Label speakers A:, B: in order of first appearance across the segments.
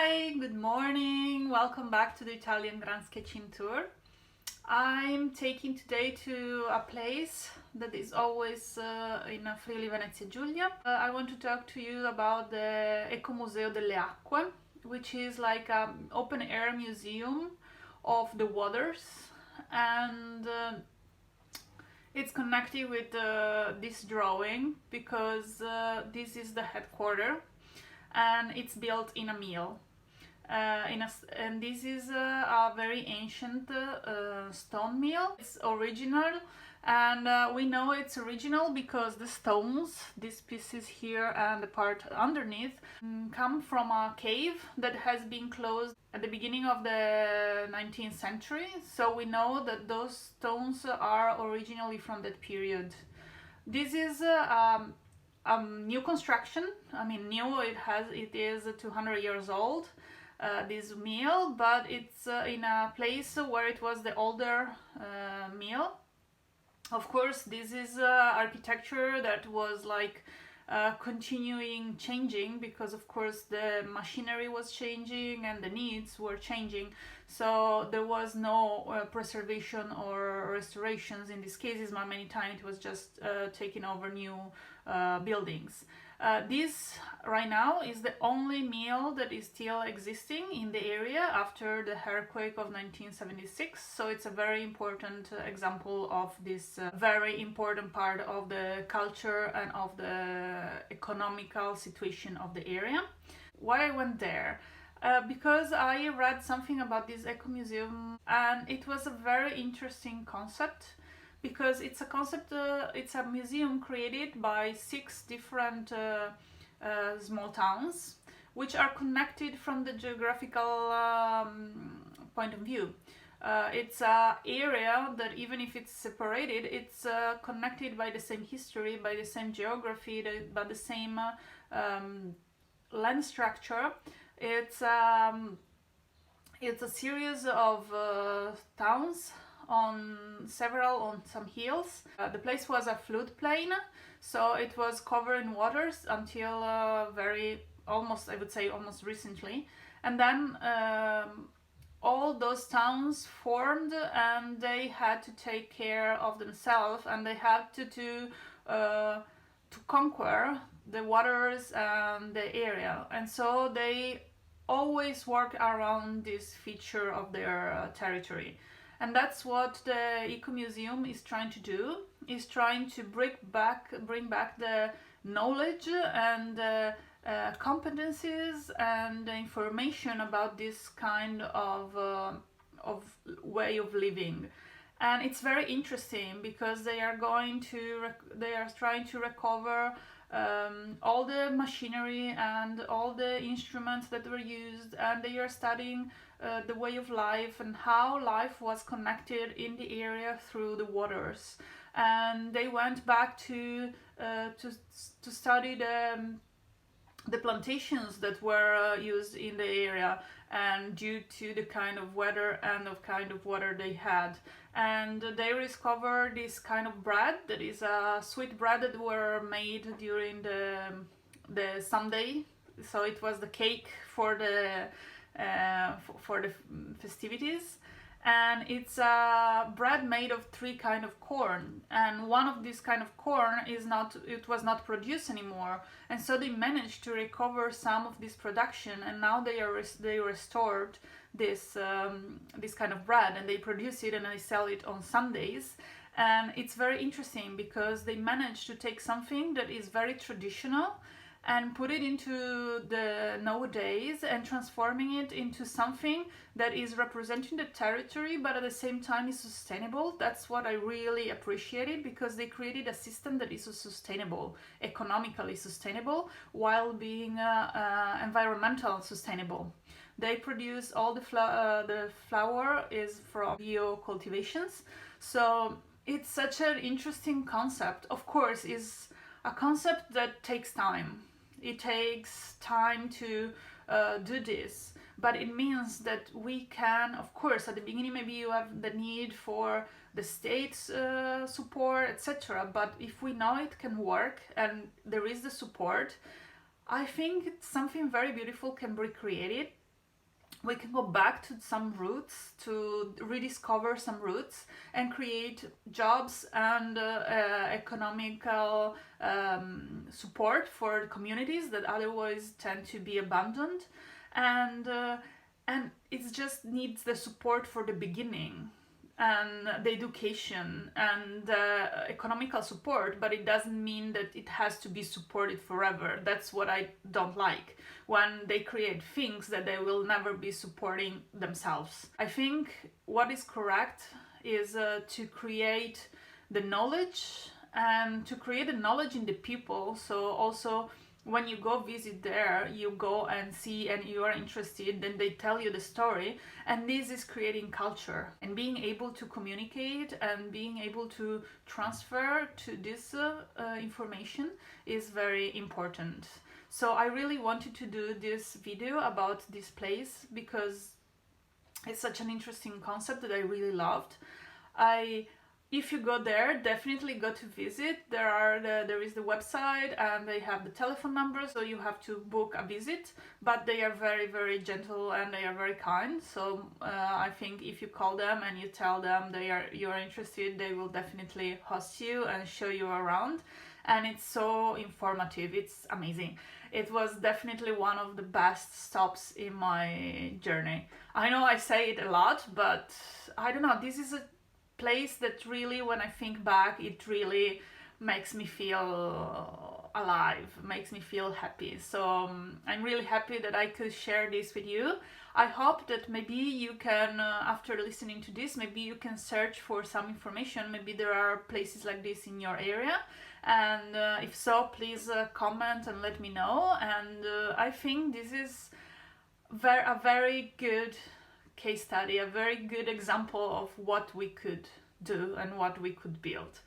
A: Hi, good morning. Welcome back to the Italian Grand Sketching Tour. I'm taking today to a place that is always in Friuli Venezia Giulia. I want to talk to you about the Ecomuseo delle Acque, which is like an open air museum of the waters, and it's connected with this drawing because this is the headquarters and it's built in a mill. And this is a very ancient stone mill. It's original, and we know it's original because the stones, these pieces here and the part underneath, come from a cave that has been closed at the beginning of the 19th century. So we know that those stones are originally from that period. This is new construction. I mean, new. It is 200 years old. This mill, but it's in a place where it was the older mill. Of course, this is architecture that was like continuing changing because of course the machinery was changing and the needs were changing, so there was no preservation or restorations in these cases, but many times it was just taking over new buildings. This right now is the only mill that is still existing in the area after the earthquake of 1976, so it's a very important example of this very important part of the culture and of the economical situation of the area. Why I went there? Because I read something about this Ecomuseum and it was a very interesting concept. Because it's a concept, it's a museum created by 6 different small towns, which are connected from the geographical point of view. It's an area that even if it's separated, it's connected by the same history, by the same geography, by the same land structure. It's a series of towns on some hills. The place was a floodplain, so it was covered in waters until almost recently, and then all those towns formed and they had to take care of themselves, and they had to conquer the waters and the area, and so they always work around this feature of their territory. And that's what the Ecomuseum is trying to do, is trying to bring back the knowledge and competencies and the information about this kind of way of living. And it's very interesting because they are trying to recover all the machinery and all the instruments that were used, and they are studying the way of life and how life was connected in the area through the waters. And they went back to study the plantations that were used in the area, and due to the kind of weather and the kind of water they had. And they discovered this kind of bread that is a sweet bread that were made during the Sunday. So it was the cake for the festivities, and it's a bread made of 3 kind of corn, and one of these kind of corn was not produced anymore, and so they managed to recover some of this production, and now they restored this kind of bread, and they produce it and they sell it on Sundays. And it's very interesting because they managed to take something that is very traditional and put it into the nowadays and transforming it into something that is representing the territory but at the same time is sustainable. That's what I really appreciated, because they created a system that is sustainable, economically sustainable, while being environmental sustainable. They produce all the flour is from bio cultivations, so it's such an interesting concept. Of course, is a concept that takes time. It takes time to do this, but it means that we can, of course, at the beginning maybe you have the need for the state's support, etc. But if we know it can work and there is the support, I think something very beautiful can be created we can go back to some roots, to rediscover some roots and create jobs and economical support for communities that otherwise tend to be abandoned. And it just needs the support for the beginning and the education and economical support, but it doesn't mean that it has to be supported forever. That's what I don't like, when they create things that they will never be supporting themselves. I think what is correct is to create the knowledge and to create the knowledge in the people. So also when you go visit there, you go and see and you are interested, then they tell you the story, and this is creating culture. And being able to communicate and being able to transfer to this information is very important. So I really wanted to do this video about this place because it's such an interesting concept that I really loved. If you go there, definitely go to visit. There is the website and they have the telephone number, so you have to book a visit, but they are very, very gentle and they are very kind. So I think if you call them and you tell them you are interested, they will definitely host you and show you around. And it's so informative. It's amazing. It was definitely one of the best stops in my journey. I know I say it a lot, but I don't know, this is a place that really, when I think back, it really makes me feel alive, makes me feel happy. So I'm really happy that I could share this with you. I hope that maybe you can, after listening to this, maybe you can search for some information. Maybe there are places like this in your area, and if so, please comment and let me know. And I think this is a very good case study, a very good example of what we could do and what we could build.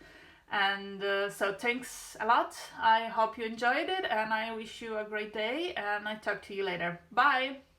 A: And so thanks a lot. I hope you enjoyed it and I wish you a great day, and I talk to you later. Bye!